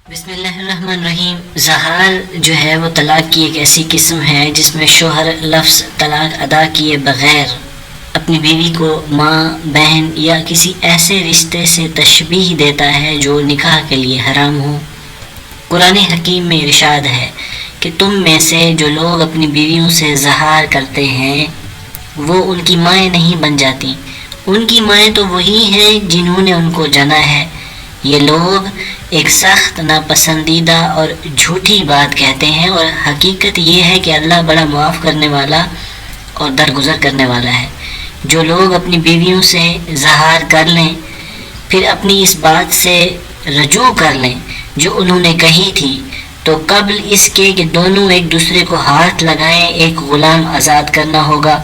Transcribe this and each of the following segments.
بسم اللہ الرحمن الرحیم۔ زہار جو ہے وہ طلاق کی ایک ایسی قسم ہے جس میں شوہر لفظ طلاق ادا کیے بغیر اپنی بیوی کو ماں، بہن یا کسی ایسے رشتے سے تشبیہ دیتا ہے جو نکاح کے لیے حرام ہو۔ قرآن حکیم میں ارشاد ہے کہ تم میں سے جو لوگ اپنی بیویوں سے زہار کرتے ہیں وہ ان کی مائیں نہیں بن جاتی، ان کی مائیں تو وہی ہیں جنہوں نے ان کو جنا ہے۔ یہ لوگ ایک سخت ناپسندیدہ اور جھوٹی بات کہتے ہیں، اور حقیقت یہ ہے کہ اللہ بڑا معاف کرنے والا اور درگزر کرنے والا ہے۔ جو لوگ اپنی بیویوں سے زہار کر لیں پھر اپنی اس بات سے رجوع کر لیں جو انہوں نے کہی تھی، تو قبل اس کے کہ دونوں ایک دوسرے کو ہاتھ لگائیں ایک غلام آزاد کرنا ہوگا۔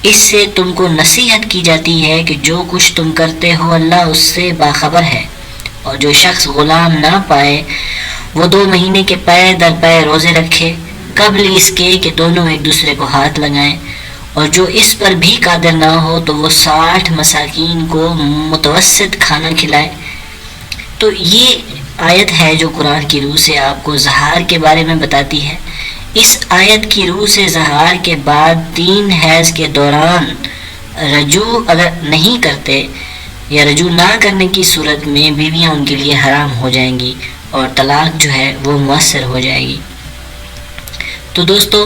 اس سے تم کو نصیحت کی جاتی ہے کہ جو کچھ تم کرتے ہو اللہ اس سے باخبر ہے، اور جو شخص غلام نہ پائے وہ 2 مہینے کے پے در پے روزے رکھے قبل اس کے کہ دونوں ایک دوسرے کو ہاتھ لگائیں، اور جو اس پر بھی قادر نہ ہو تو وہ 60 مساکین کو متوسط کھانا کھلائے۔ تو یہ آیت ہے جو قرآن کی روح سے آپ کو زہار کے بارے میں بتاتی ہے۔ اس آیت کی روح سے زہار کے بعد 3 حیض کے دوران رجوع اگر نہیں کرتے یا رجوع نہ کرنے کی صورت میں بیویاں ان کے لیے حرام ہو جائیں گی اور طلاق جو ہے وہ مؤثر ہو جائے گی۔ تو دوستو،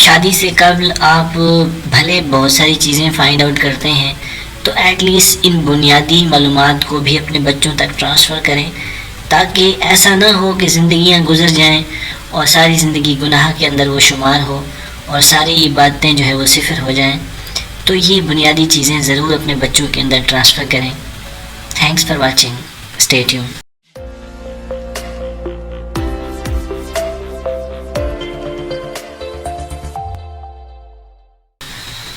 شادی سے قبل آپ بھلے بہت ساری چیزیں فائنڈ آؤٹ کرتے ہیں، تو ایٹ لیسٹ ان بنیادی معلومات کو بھی اپنے بچوں تک ٹرانسفر کریں، تاکہ ایسا نہ ہو کہ زندگیاں گزر جائیں اور ساری زندگی گناہ کے اندر وہ شمار ہو اور ساری باتیں جو ہے وہ صفر ہو جائیں۔ تو یہ بنیادی چیزیں ضرور اپنے بچوں کے اندر ٹرانسفر کریں۔ Thanks for watching, stay tune.